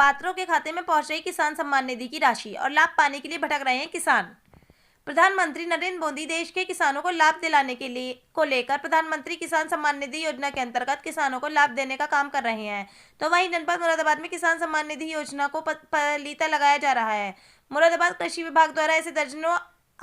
अपात्रों के खाते में पहुंच रही किसान सम्मान निधि की राशि और लाभ पाने के लिए भटक रहे हैं किसान। प्रधानमंत्री नरेंद्र मोदी देश के किसानों को लाभ दिलाने के लिए को लेकर प्रधानमंत्री किसान सम्मान निधि योजना के अंतर्गत किसानों को लाभ देने का काम कर रहे हैं। तो वहीं जनपद मुरादाबाद में किसान सम्मान निधि योजना को पलीता लगाया जा रहा है। मुरादाबाद कृषि विभाग द्वारा ऐसे दर्जनों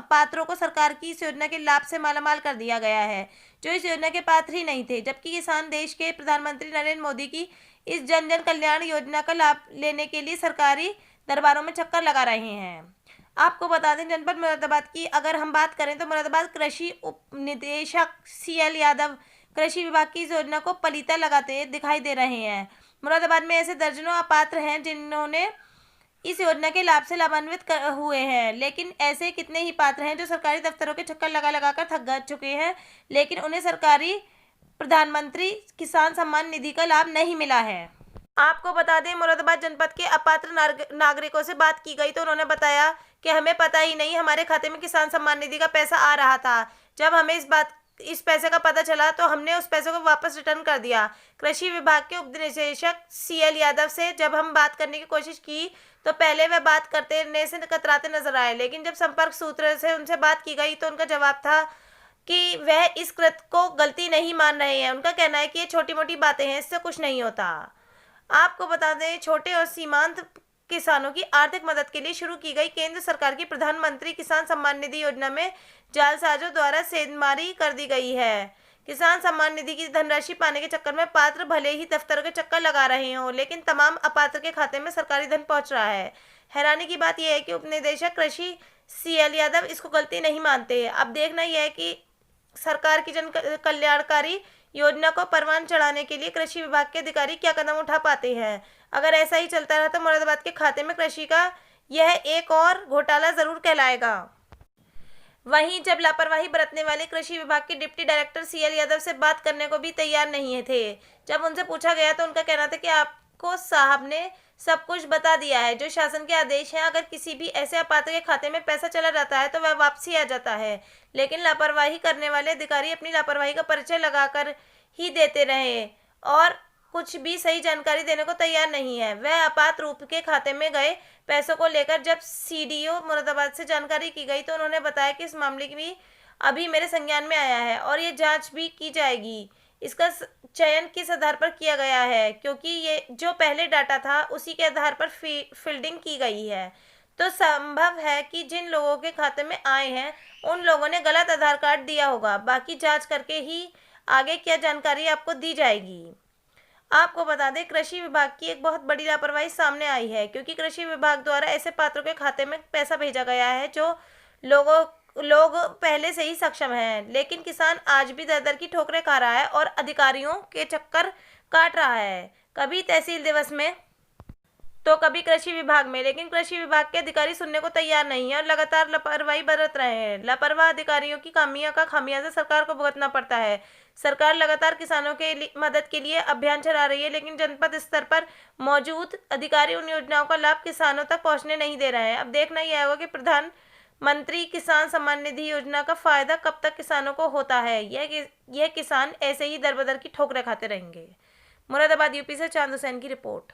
पात्रों को सरकार की इस योजना के लाभ से मालामाल कर दिया गया है, जो इस योजना के पात्र ही नहीं थे, जबकि किसान देश के प्रधानमंत्री नरेंद्र मोदी की इस जन जन कल्याण योजना का लाभ लेने के लिए सरकारी दरबारों में चक्कर लगा रहे हैं। आपको बता दें, जनपद मुरादाबाद की अगर हम बात करें तो मुरादाबाद कृषि उप निदेशक CL यादव कृषि विभाग की इस योजना को पलीता लगाते दिखाई दे रहे हैं। मुरादाबाद में ऐसे दर्जनों अपात्र हैं जिन्होंने इस योजना के लाभ से लाभान्वित हुए हैं, लेकिन ऐसे कितने ही पात्र हैं जो सरकारी दफ्तरों के चक्कर लगा लगा कर थक चुके हैं, लेकिन उन्हें सरकारी प्रधानमंत्री किसान सम्मान निधि का लाभ नहीं मिला है। आपको बता दें, मुरादाबाद जनपद के अपात्र नागरिकों से बात की गई तो उन्होंने बताया कि हमें पता ही नहीं, हमारे खाते में किसान सम्मान निधि का पैसा आ रहा था। जब हमें इस पैसे का पता चला तो हमने उस पैसे को वापस रिटर्न कर दिया। कृषि विभाग के उप निदेशक CL यादव से जब हम बात करने की कोशिश की तो पहले वह बात करने से कतराते नजर आए, लेकिन जब संपर्क सूत्र से उनसे बात की गई तो उनका जवाब था कि वह इस कृत्य को गलती नहीं मान रहे हैं। उनका कहना है कि ये छोटी मोटी बातें हैं, इससे कुछ नहीं होता। आपको बता दें, छोटे और सीमांत किसानों की आर्थिक मदद के लिए शुरू की गई केंद्र सरकार की प्रधानमंत्री किसान सम्मान निधि योजना में जालसाजों द्वारा सेंधमारी कर दी गई है। किसान सम्मान निधि की धनराशि पाने के चक्कर में पात्र भले ही दफ्तरों के चक्कर लगा रहे हों, लेकिन तमाम अपात्र के खाते में सरकारी धन पहुंच रहा है। हैरानी की बात यह है कि उपनिदेशक कृषि CL यादव इसको गलती नहीं मानते। अब देखना यह है कि सरकार की जन कल्याणकारी योजना को परवान चढ़ाने के लिए कृषि विभाग के अधिकारी क्या कदम उठा पाते हैं। अगर ऐसा ही चलता रहा तो मुरादाबाद के खाते में कृषि का यह एक और घोटाला जरूर कहलाएगा। वहीं जब लापरवाही बरतने वाले कृषि विभाग के डिप्टी डायरेक्टर CL यादव से बात करने को भी तैयार नहीं थे। जब उनसे पूछा गया तो उनका कहना था कि आपको साहब ने सब कुछ बता दिया है, जो शासन के आदेश हैं। अगर किसी भी ऐसे अपात्र के खाते में पैसा चला जाता है तो वह वापसी आ जाता है, लेकिन लापरवाही करने वाले अधिकारी अपनी लापरवाही का परिचय लगाकर ही देते रहे और कुछ भी सही जानकारी देने को तैयार नहीं है। वह आपात रूप के खाते में गए पैसों को लेकर जब CDO मुरादाबाद से जानकारी की गई तो उन्होंने बताया कि इस मामले की भी अभी मेरे संज्ञान में आया है और ये जांच भी की जाएगी। इसका चयन किस आधार पर किया गया है, क्योंकि ये जो पहले डाटा था उसी के आधार पर फील्डिंग की गई है, तो संभव है कि जिन लोगों के खाते में आए हैं उन लोगों ने गलत आधार कार्ड दिया होगा। बाकी जांच करके ही आगे क्या जानकारी आपको दी जाएगी। आपको बता दें, कृषि विभाग की एक बहुत बड़ी लापरवाही सामने आई है, क्योंकि कृषि विभाग द्वारा ऐसे पात्रों के खाते में पैसा भेजा गया है जो लोग पहले से ही सक्षम हैं, लेकिन किसान आज भी दर दर की ठोकरें खा रहा है और अधिकारियों के चक्कर काट रहा है, कभी तहसील दिवस में तो कभी कृषि विभाग में, लेकिन कृषि विभाग के अधिकारी सुनने को तैयार नहीं है और लगातार लापरवाही बरत रहे हैं। लापरवाह अधिकारियों की खामियाजा सरकार को भुगतना पड़ता है। सरकार लगातार किसानों के मदद के लिए अभियान चला रही है, लेकिन जनपद स्तर पर मौजूद अधिकारी उन योजनाओं का लाभ किसानों तक पहुंचने नहीं दे रहे हैं। अब देखना यह होगा कि प्रधानमंत्री किसान सम्मान निधि योजना का फायदा कब तक किसानों को होता है। यह किसान ऐसे ही दर बदर की ठोकरें खाते रहेंगे। मुरादाबाद UP से चांद हुसैन की रिपोर्ट।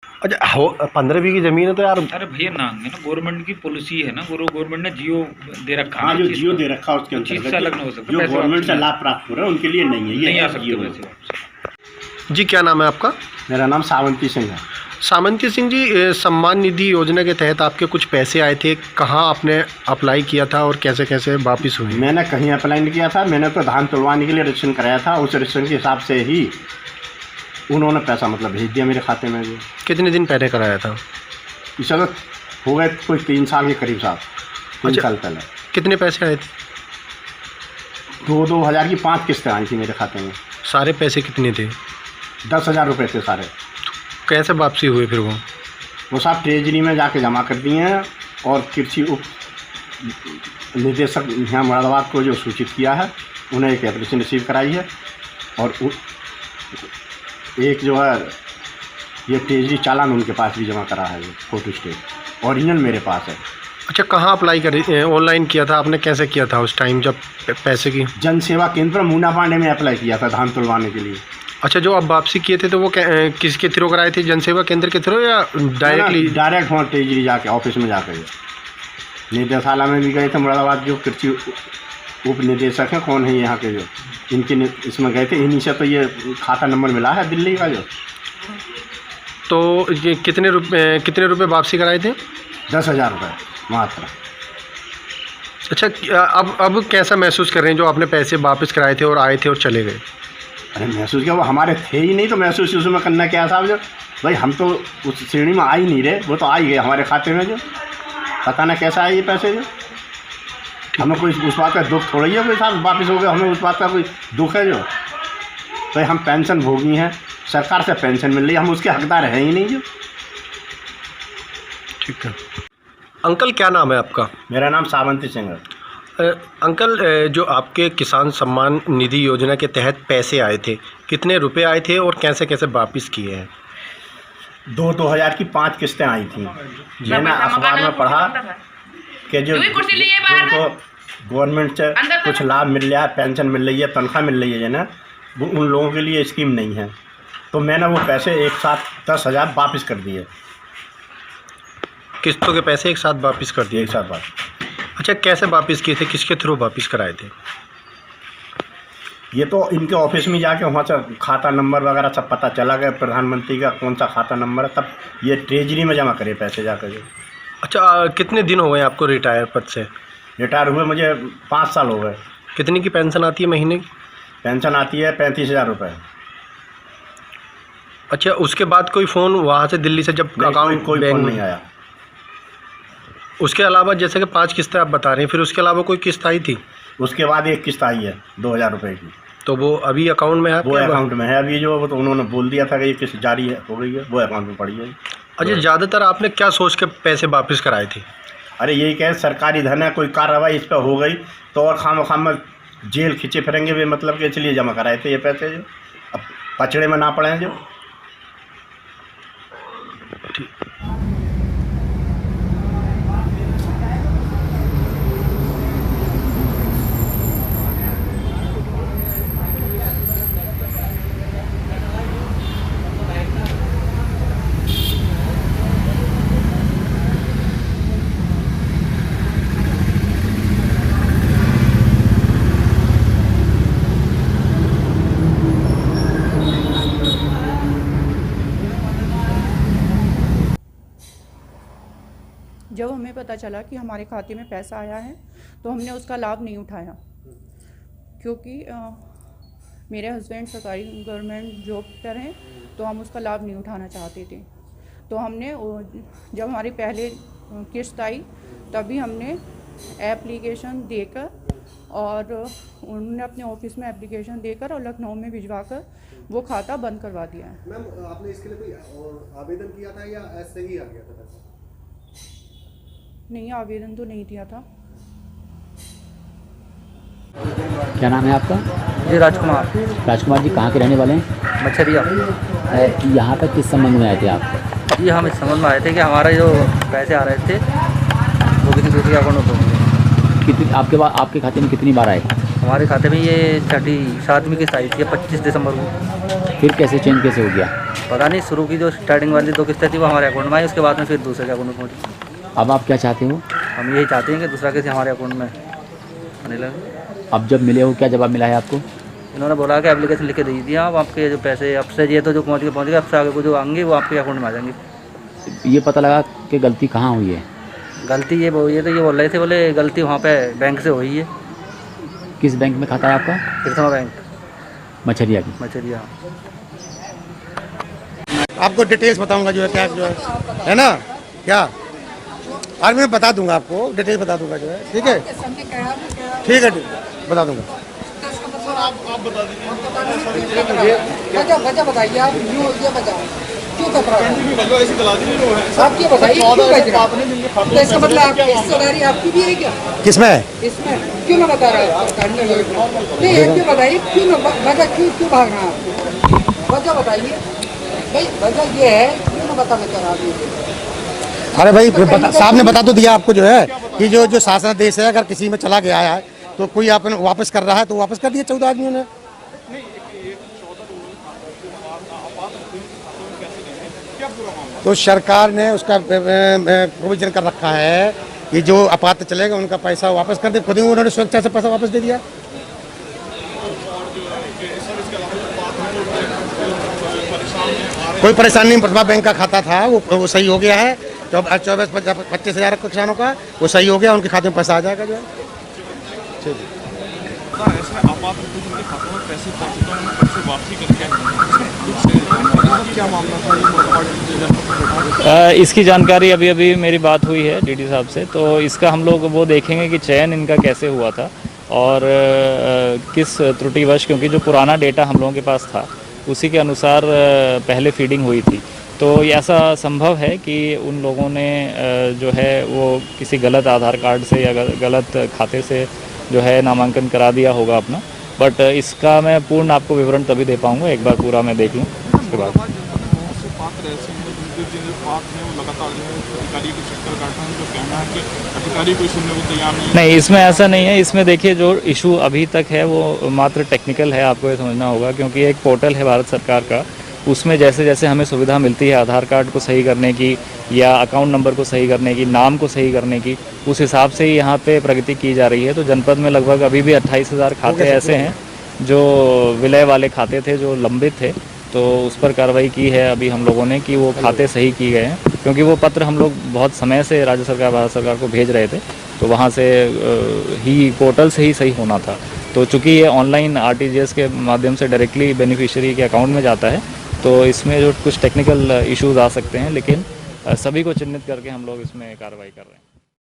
अच्छा, 15 बीघी जमीन है तो यार। अरे भैया ना गवर्नमेंट की पॉलिसी है ना, गवर्नमेंट ने जियो दे रखा है। हाँ, जो जियो दे रखा है उसके अंतर्गत से अलग नहीं हो सकता। जो गवर्नमेंट से लाभ प्राप्त हो रहा है उनके लिए नहीं है, ये नहीं आ सकते वैसे। जी, क्या नाम है आपका? मेरा नाम सावंती सिंह है। सामंती सिंह जी, सम्मान निधि योजना के तहत आपके कुछ पैसे आए थे, कहाँ आपने अप्लाई किया था और कैसे कैसे वापस हुए? मैंने कहीं अप्लाई नहीं किया था, मैंने तो धान तुलवाने के लिए रजिस्ट्रेशन कराया था। उस रजिस्ट्रेशन के हिसाब से ही उन्होंने पैसा भेज दिया मेरे खाते में। भी कितने दिन पहले कराया था? इस वक्त हो गए कोई 3 साल के करीब साहब, 3 साल पहले। कितने पैसे आए थे? 2-2 हज़ार की 5 किस्तें आई थी मेरे खाते में। सारे पैसे कितने थे? 10,000 रुपये थे सारे। कैसे वापसी हुए फिर वो साहब ट्रेजरी में जाके जमा कर दिए हैं और कृषि उप निदेशक यहाँ मुरादाबाद को जो सूचित किया है उन्हें एक एप्लीकेशन रिसीव कराई है और एक जो है ये ट्रेजरी चालान उनके पास भी जमा करा है, फोटो स्टेट ओरिजिनल मेरे पास है। अच्छा, कहाँ अप्लाई करी? ऑनलाइन किया था आपने? कैसे किया था उस टाइम जब पैसे की? जन सेवा केंद्र पर मुन्ना पांडे में अप्लाई किया था धान तुलवाने के लिए। अच्छा, जो आप वापसी किए थे तो वो किसके थ्रू कराए थे, जनसेवा केंद्र के थ्रू या डायरेक्टली? डायरेक्ट वहाँ ट्रेजरी जाके ऑफिस में जाकर निदेशालय में भी गए थे मुरादाबाद, जो कृषि उप निदेशक हैं, कौन है यहाँ के जो इनके इसमें गए थे, इन्हीं से तो ये खाता नंबर मिला है दिल्ली का जो। तो ये कितने रुपए वापसी कराए थे? 10,000 रुपये मात्र। अच्छा, अब कैसा महसूस कर रहे हैं जो आपने पैसे वापस कराए थे और आए थे और चले गए? अरे महसूस क्या, वो हमारे थे ही नहीं, तो महसूस उसमें करना क्या साहब, जो भाई हम तो उस श्रेणी में आ ही नहीं रहे, वो तो आ ही गए हमारे खाते में, जो पता ना कैसा है ये पैसे, जो हमें कोई उस बात का दुख थोड़ा ही है कोई साहब वापस हो गए, हमें उस बात का कोई दुख है जो। भाई हम पेंशन भोगी हैं, सरकार से पेंशन मिल रही है, हम उसके हकदार हैं ही नहीं जो। ठीक है। अंकल, क्या नाम है आपका? मेरा नाम सावंती सिंह है। अंकल, जो आपके किसान सम्मान निधि योजना के तहत पैसे आए थे, कितने रुपए आए थे और कैसे कैसे वापस किए हैं? 2000 की 5 किस्तें आई थी। मैंने अखबार में पढ़ा कि जो जिनको गवर्नमेंट से कुछ लाभ मिल रहा है, पेंशन मिल रही है, तनख्वाह मिल रही है ना, वो उन लोगों के लिए स्कीम नहीं है। तो मैंने वो पैसे एक साथ 10,000 वापस कर दिए। किस्तों के पैसे एक साथ वापस कर दिए? एक साथ वापस। अच्छा, कैसे वापस किए थे, किसके थ्रू वापस कराए थे? ये तो इनके ऑफिस में जाके वहाँ से खाता नंबर वगैरह सब पता चला गया, प्रधानमंत्री का कौन सा खाता नंबर है, तब ये ट्रेजरी में जमा करे पैसे जाकर के। अच्छा, कितने दिन हो गए आपको रिटायर पद से? रिटायर हुए मुझे 5 साल हो गए। कितनी की पेंशन आती है महीने की? पेंशन आती है 35,000 रुपये। अच्छा, उसके बाद कोई फ़ोन वहाँ से दिल्ली से जब अकाउंट कोई बैंक फ़ोन में नहीं आया। उसके अलावा जैसे कि 5 किस्तें आप बता रहे हैं, फिर उसके अलावा कोई किस्त आई थी? उसके बाद एक किस्त आई है 2,000 रुपये की। तो वो अभी अकाउंट में है? वो अकाउंट में है अभी, जो वो तो उन्होंने बोल दिया था कि ये किस्त जारी है, हो गई है, वो अकाउंट में पड़ी है। अच्छा, ज़्यादातर आपने क्या सोच के पैसे वापस कराए थे? अरे यही कहे सरकारी धन है, कोई कार्रवाई इस पर हो गई तो और खाम में जेल खींचे फिरेंगे वे, मतलब कि इसलिए जमा कराए थे ये पैसे, जो अब पचड़े में ना पड़े जो। जब हमें पता चला कि हमारे खाते में पैसा आया है तो हमने उसका लाभ नहीं उठाया, क्योंकि मेरे हस्बैंड सरकारी गवर्नमेंट जॉब पर हैं, तो हम उसका लाभ नहीं उठाना चाहते थे। तो हमने जब हमारी पहले किस्त आई तभी हमने एप्लीकेशन देकर, और उन्होंने अपने ऑफिस में एप्लीकेशन देकर और लखनऊ में भिजवाकर वो खाता बंद करवा दिया है। मैम, आपने इसके लिए कोई आवेदन किया था या ऐसे ही आ गया था पैसा? नहीं, आवेदन तो नहीं दिया था। क्या नाम है आपका? जी राजकुमार। राजकुमार जी, कहाँ के रहने वाले हैं? मच्छरिया। यहाँ पर किस संबंध में आए थे आप? जी हम इस समझ में आए थे कि हमारे जो पैसे आ रहे थे वो किसी दूसरे अकाउंट में पहुँच कितनी आपके खाते में कितनी बार आए? हमारे खाते में ये 7वीं किस्त आई थी 25 दिसंबर को। फिर कैसे चेंज कैसे हो गया? पता नहीं, शुरू की जो स्टार्टिंग वाली 2 किस्तें थी वो हमारे अकाउंट में आई, उसके बाद में फिर दूसरे के अकाउंट में पहुँची। अब आप क्या चाहते हो? हम यही चाहते हैं कि दूसरा किसी हमारे अकाउंट में आने लगे। अब जब मिले हो, क्या जवाब मिला है आपको? इन्होंने बोला कि एप्लीकेशन लिख के दे दिया, अब आपके जो पैसे अब से ये तो जो पहुँच गए, अब से आगे को जो आएंगे वो आपके अकाउंट में आ जाएंगे। ये पता लगा कि गलती कहाँ हुई है? गलती ये तो ये बोल रहे थे, बोले गलती वहाँ पे बैंक से हुई है। किस बैंक में खाता है आपका? कृष्णा बैंक, मच्छरिया की। मच्छरिया। आपको डिटेल्स बताऊंगा जो है, क्या जो है ना, क्या आज मैं बता दूंगा आपको, डिटेल्स बता दूंगा जो है। ठीक है, ठीक है, बता दूंगा। आप बता दीजिए। वजह बताइए आप, क्यों कतरा रहे हैं? ऐसी गलती नहीं है। आप ये बताइए क्यों बच रहा है? तो इसका मतलब आपकी हिस्सेदारी आपकी भी है क्या? किसमें? इसमें क्यों ना बता रहा है? नहीं, ये क्यों बताइए, क्यों ना वजह, क्यों भाग रहा है? वजह बताइए भाई, वजह ये है, क्यों ना बता रहा है? अरे भाई, साहब ने बता तो दिया आपको जो है कि जो शासनादेश है, अगर किसी में चला गया है तो कोई आपने वापस कर रहा है तो वापस कर दिया 14 आदमियों ने। तो सरकार ने उसका प्रोविजन कर रखा है कि जो आपात चलेगा उनका पैसा वापस कर दे। खुद ही उन्होंने स्वेच्छा से पैसा वापस दे दिया। कोई परेशानी नहीं, प्रतिभा बैंक का खाता था वो सही हो गया है। 24-25 किसानों का वो सही हो गया, उनके खाते में पैसा आ जाएगा जो है। ठीक है। इसकी जानकारी अभी अभी मेरी बात हुई है डीडी साहब से, तो इसका हम लोग वो देखेंगे कि चयन इनका कैसे हुआ था और किस त्रुटिवश, क्योंकि जो पुराना डेटा हम लोगों के पास था उसी के अनुसार पहले फीडिंग हुई थी। तो ऐसा संभव है कि उन लोगों ने जो है वो किसी गलत आधार कार्ड से या गलत खाते से जो है नामांकन करा दिया होगा अपना। बट इसका मैं पूर्ण आपको विवरण तभी दे पाऊँगा, एक बार पूरा मैं देख लूँ उसके बाद। नहीं, इसमें ऐसा नहीं है। इसमें देखिए जो इशू अभी तक है वो मात्र टेक्निकल है, आपको ये समझना होगा, क्योंकि एक पोर्टल है भारत सरकार का, उसमें जैसे जैसे हमें सुविधा मिलती है आधार कार्ड को सही करने की या अकाउंट नंबर को सही करने की, नाम को सही करने की, उस हिसाब से ही यहाँ पे प्रगति की जा रही है। तो जनपद में लगभग अभी भी 28,000 खाते ऐसे हैं जो विलय वाले खाते थे, जो लंबित थे, तो उस पर कार्रवाई की है अभी हम लोगों ने कि वो खाते सही किए गए हैं। क्योंकि वो पत्र हम लोग बहुत समय से राज्य सरकार, भारत सरकार को भेज रहे थे, तो वहाँ से ही पोर्टल से ही सही होना था। तो चूँकि ये ऑनलाइन RTGS के माध्यम से डायरेक्टली बेनिफिशियरी के अकाउंट में जाता है, तो इसमें जो कुछ टेक्निकल इश्यूज आ सकते हैं, लेकिन सभी को चिन्हित करके हम लोग इसमें कार्रवाई कर रहे हैं।